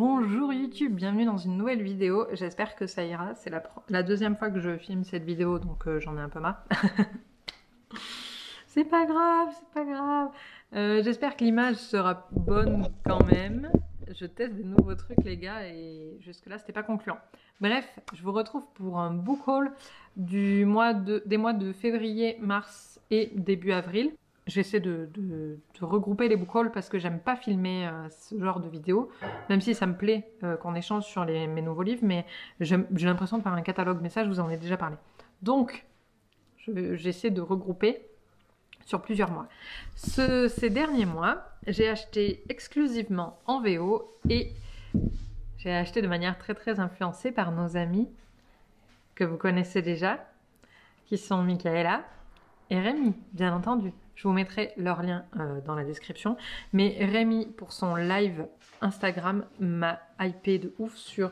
Bonjour YouTube, bienvenue dans une nouvelle vidéo, j'espère que ça ira, c'est la deuxième fois que je filme cette vidéo donc j'en ai un peu marre. C'est pas grave, c'est pas grave. J'espère que l'image sera bonne quand même. Je teste des nouveaux trucs les gars et jusque là c'était pas concluant. Bref, je vous retrouve pour un book haul des mois de février, mars et début avril. J'essaie de regrouper les book hauls parce que j'aime pas filmer ce genre de vidéos, même si ça me plaît qu'on échange sur mes nouveaux livres, mais j'ai l'impression de faire un catalogue, mais ça je vous en ai déjà parlé. Donc, j'essaie de regrouper sur plusieurs mois. Ces derniers mois, j'ai acheté exclusivement en VO et j'ai acheté de manière très influencée par nos amis que vous connaissez déjà, qui sont Michaela et Rémi, bien entendu. Je vous mettrai leur lien dans la description. Mais Rémi, pour son live Instagram, m'a hypé de ouf sur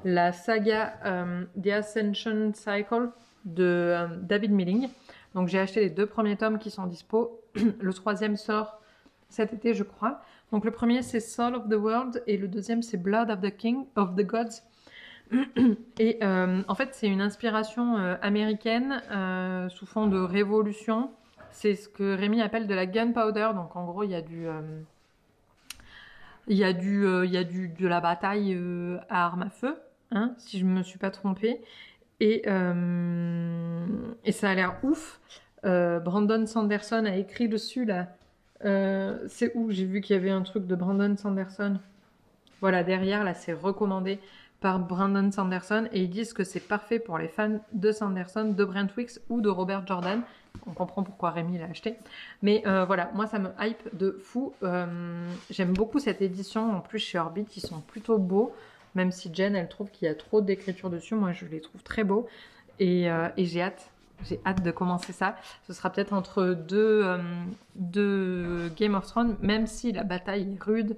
la saga The Ascension Cycle de David Milling. Donc j'ai acheté les 2 premiers tomes qui sont dispo. Le 3e sort cet été, je crois. Donc le premier c'est Soul of the World et le deuxième c'est Blood of the Gods. Et en fait c'est une inspiration américaine sous fond de révolution. C'est ce que Rémi appelle de la gunpowder. Donc en gros il y a de la bataille à armes à feu, hein, si je me suis pas trompée. Et ça a l'air ouf. Brandon Sanderson a écrit dessus là. C'est où j'ai vu qu'il y avait un truc de Brandon Sanderson. Voilà, derrière là c'est recommandé par Brandon Sanderson et ils disent que c'est parfait pour les fans de Sanderson, de Brent Weeks ou de Robert Jordan. On comprend pourquoi Rémi l'a acheté. Mais voilà, moi ça me hype de fou. J'aime beaucoup cette édition. En plus chez Orbit, ils sont plutôt beaux. Même si Jen, elle trouve qu'il y a trop d'écriture dessus. Moi, je les trouve très beaux. Et j'ai hâte. J'ai hâte de commencer ça. Ce sera peut-être entre deux Game of Thrones, même si la bataille est rude.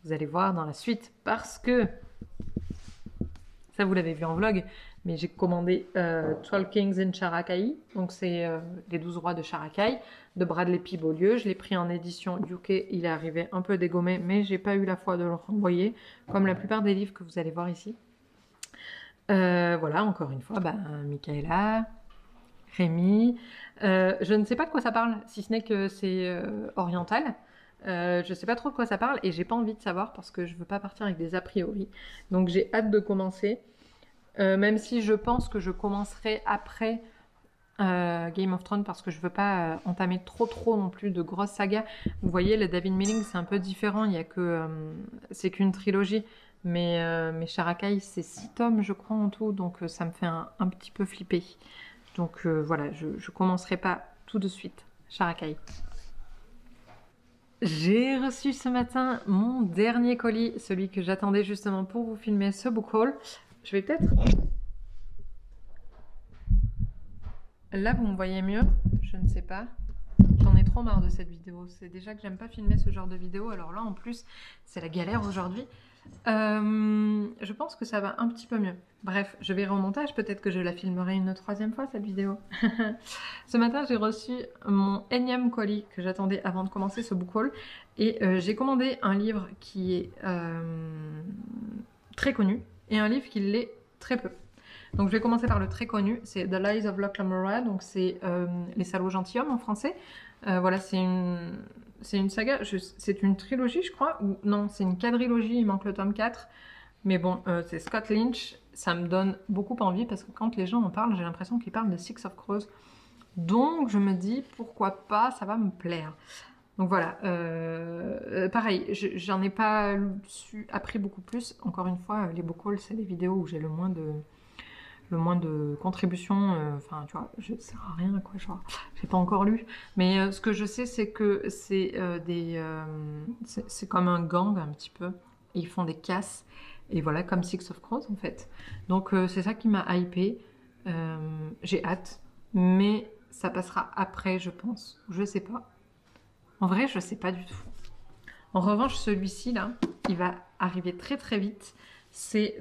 Vous allez voir dans la suite. Parce que, ça vous l'avez vu en vlog, mais j'ai commandé 12 Kings in Sharakai. Donc c'est les 12 rois de Sharakai, de Bradley P. Beaulieu. Je l'ai pris en édition UK. Il est arrivé un peu dégommé, mais j'ai pas eu la foi de le renvoyer, comme la plupart des livres que vous allez voir ici. Voilà, encore une fois, Michaela, Rémi. Je ne sais pas de quoi ça parle, si ce n'est que c'est oriental. Je sais pas trop de quoi ça parle et j'ai pas envie de savoir parce que je veux pas partir avec des a priori. Donc j'ai hâte de commencer. Même si je pense que je commencerai après Game of Thrones parce que je veux pas entamer trop non plus de grosses sagas. Vous voyez, le David Milling c'est un peu différent, il y a que c'est qu'une trilogie, mais Sharakai c'est 6 tomes je crois en tout, donc ça me fait un petit peu flipper. Donc voilà, je commencerai pas tout de suite Sharakai. J'ai reçu ce matin mon dernier colis, celui que j'attendais justement pour vous filmer ce book haul. Je vais peut-être... Là, vous me voyez mieux? Je ne sais pas. J'en ai trop marre de cette vidéo. C'est déjà que j'aime pas filmer ce genre de vidéo. Alors là, en plus, c'est la galère aujourd'hui. Je pense que ça va un petit peu mieux. Bref, je verrai au montage. Peut-être que je la filmerai une 3e fois, cette vidéo. Ce matin, j'ai reçu mon énième colis que j'attendais avant de commencer ce book haul. Et j'ai commandé un livre qui est très connu et un livre qui l'est très peu. Donc je vais commencer par le très connu, c'est The Lies of Locke Lamora, donc c'est Les salauds gentilshommes en français. Voilà, c'est une saga, c'est une trilogie je crois, ou non, c'est une quadrilogie, il manque le tome 4. Mais bon, c'est Scott Lynch, ça me donne beaucoup envie parce que quand les gens en parlent, j'ai l'impression qu'ils parlent de Six of Crows. Donc je me dis, pourquoi pas, ça va me plaire. Donc voilà, pareil, j'en ai pas appris beaucoup plus. Encore une fois, les book hauls, c'est les vidéos où j'ai le moins de contributions, enfin tu vois, je ne sers à rien quoi, genre, j'ai pas encore lu, mais ce que je sais c'est que c'est c'est comme un gang un petit peu, et ils font des casses, et voilà, comme Six of Crows en fait, donc c'est ça qui m'a hypé, j'ai hâte, mais ça passera après je pense, je sais pas, en vrai je sais pas du tout. En revanche celui-ci là, il va arriver très vite, c'est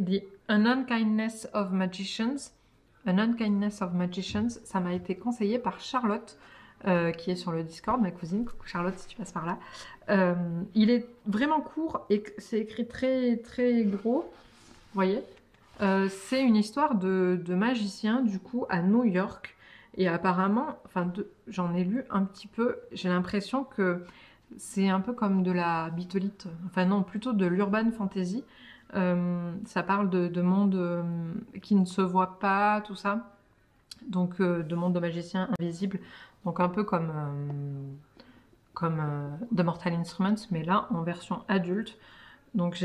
An Unkindness of Magicians. An Unkindness of Magicians, ça m'a été conseillé par Charlotte qui est sur le Discord, ma cousine. Coucou Charlotte, si tu passes par là. Il est vraiment court et c'est écrit très, très gros. Vous voyez, c'est une histoire de magicien, du coup, à New York. Et apparemment, enfin, j'en ai lu un petit peu, j'ai l'impression que c'est un peu comme de la bitolite, enfin non, plutôt de l'urban fantasy. Ça parle de mondes qui ne se voient pas, tout ça. Donc de mondes de magiciens invisibles. Donc un peu comme The Mortal Instruments, mais là en version adulte. Donc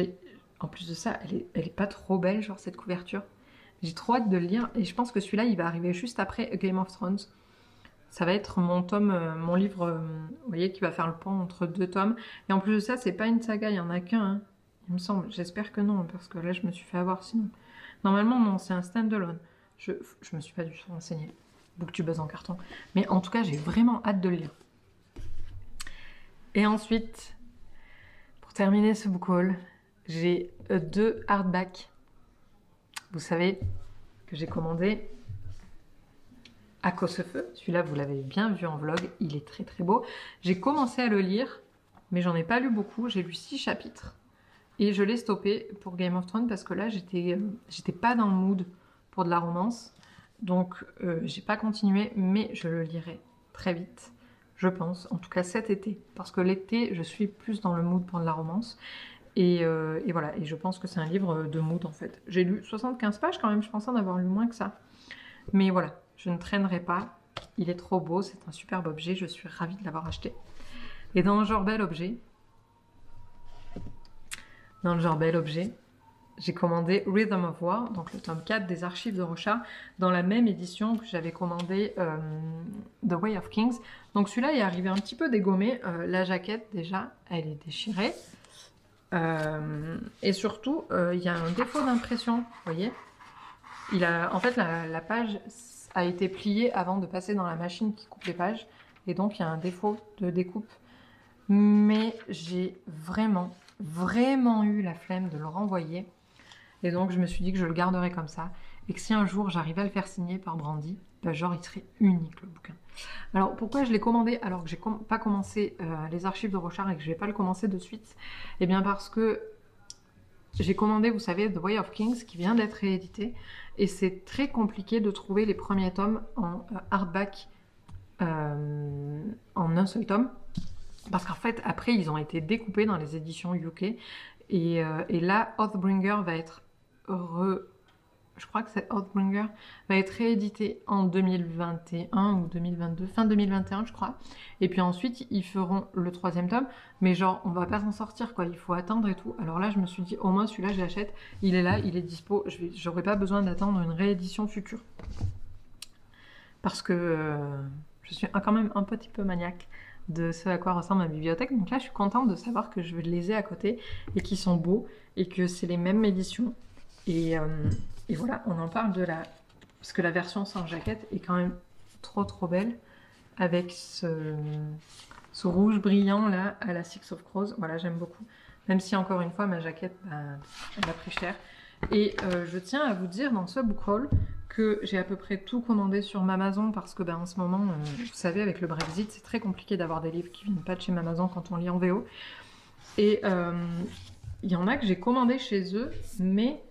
en plus de ça, elle est pas trop belle, genre cette couverture. J'ai trop hâte de le lire et je pense que celui-là, il va arriver juste après Game of Thrones. Ça va être mon tome, mon livre, vous voyez, qui va faire le pont entre 2 tomes. Et en plus de ça, c'est pas une saga, il y en a qu'un, hein, il me semble. J'espère que non, parce que là, je me suis fait avoir sinon. Normalement, non, c'est un stand-alone. Je me suis pas du tout renseignée. Booktubeuse en carton. Mais en tout cas, j'ai vraiment hâte de le lire. Et ensuite, pour terminer ce book haul, j'ai 2 hardbacks. Vous savez que j'ai commandé à Cosefeu. Celui-là, vous l'avez bien vu en vlog, il est très très beau. J'ai commencé à le lire, mais j'en ai pas lu beaucoup. J'ai lu 6 chapitres et je l'ai stoppé pour Game of Thrones parce que là, j'étais pas dans le mood pour de la romance. Donc, j'ai pas continué, mais je le lirai très vite, je pense. En tout cas, cet été. Parce que l'été, je suis plus dans le mood pour de la romance. Et voilà, et je pense que c'est un livre de mood en fait. J'ai lu 75 pages quand même, je pensais en avoir lu moins que ça. Mais voilà, je ne traînerai pas. Il est trop beau, c'est un superbe objet, je suis ravie de l'avoir acheté. Et dans le genre bel objet, j'ai commandé Rhythm of War, donc le tome 4 des archives de Rochard, dans la même édition que j'avais commandé The Way of Kings. Donc celui-là est arrivé un petit peu dégommé. La jaquette, déjà, elle est déchirée. Et surtout, il y a un défaut d'impression, vous voyez. En fait, la page a été pliée avant de passer dans la machine qui coupe les pages. Et donc, il y a un défaut de découpe. Mais j'ai vraiment eu la flemme de le renvoyer. Et donc, je me suis dit que je le garderais comme ça. Et que si un jour, j'arrivais à le faire signer par Brandy, bah, genre, il serait unique, le bouquin. Alors, pourquoi je l'ai commandé alors que j'ai pas commencé les archives de Rochard et que je vais pas le commencer de suite? Eh bien, parce que j'ai commandé, vous savez, The Way of Kings, qui vient d'être réédité. Et c'est très compliqué de trouver les premiers tomes en hardback en un seul tome. Parce qu'en fait, après, ils ont été découpés dans les éditions UK. Et là, Oathbringer va être je crois que c'est Oathbringer va être réédité en 2021 ou 2022, fin 2021 je crois. Et puis ensuite ils feront le 3e tome, mais genre on va pas s'en sortir quoi, il faut attendre et tout. Alors là je me suis dit au moins celui-là je l'achète, il est là, il est dispo, j'aurai pas besoin d'attendre une réédition future. Parce que je suis quand même un petit peu maniaque de ce à quoi ressemble ma bibliothèque. Donc là je suis contente de savoir que je les ai à côté et qu'ils sont beaux et que c'est les mêmes éditions. Et voilà, on en parle parce que la version sans jaquette est quand même trop belle, avec ce rouge brillant là à la Six of Crows. Voilà, j'aime beaucoup. Même si encore une fois ma jaquette, elle a pris cher. Et je tiens à vous dire dans ce book haul que j'ai à peu près tout commandé sur Amazon parce que en ce moment, vous savez, avec le Brexit, c'est très compliqué d'avoir des livres qui viennent pas de chez Amazon quand on lit en VO. Et il y en a que j'ai commandé chez eux, mais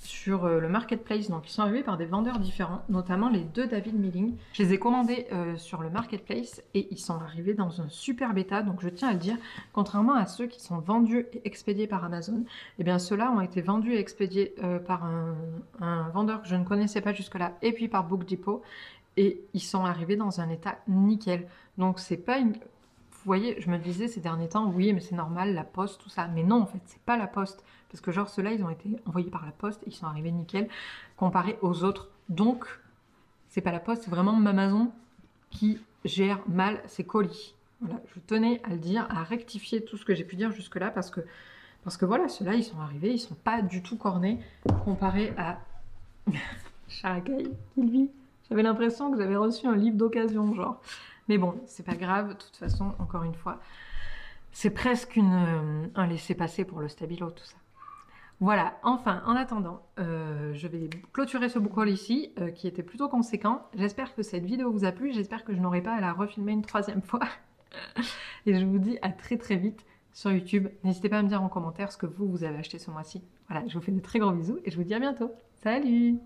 sur le marketplace, donc ils sont arrivés par des vendeurs différents, notamment les 2 David Milling. Je les ai commandés sur le marketplace et ils sont arrivés dans un super bêta, donc je tiens à le dire, contrairement à ceux qui sont vendus et expédiés par Amazon, et bien ceux-là ont été vendus et expédiés par un vendeur que je ne connaissais pas jusque-là, et puis par Book Depot, et ils sont arrivés dans un état nickel. Donc c'est pas une... Vous voyez, je me disais ces derniers temps, oui, mais c'est normal, la poste, tout ça. Mais non, en fait, c'est pas la poste. Parce que genre, ceux-là, ils ont été envoyés par la poste et ils sont arrivés nickel, comparé aux autres. Donc, c'est pas la poste, c'est vraiment Amazon qui gère mal ses colis. Voilà, je tenais à le dire, à rectifier tout ce que j'ai pu dire jusque-là, parce que voilà, ceux-là, ils sont arrivés, ils sont pas du tout cornés, comparé à Characaille, qui lui, j'avais l'impression que j'avais reçu un livre d'occasion, genre... Mais bon, c'est pas grave, de toute façon, encore une fois, c'est presque un laisser-passer pour le stabilo, tout ça. Voilà, enfin, en attendant, je vais clôturer ce book haul ici, qui était plutôt conséquent. J'espère que cette vidéo vous a plu, j'espère que je n'aurai pas à la refilmer une troisième fois. Et je vous dis à très très vite sur YouTube. N'hésitez pas à me dire en commentaire ce que vous avez acheté ce mois-ci. Voilà, je vous fais de très gros bisous et je vous dis à bientôt. Salut!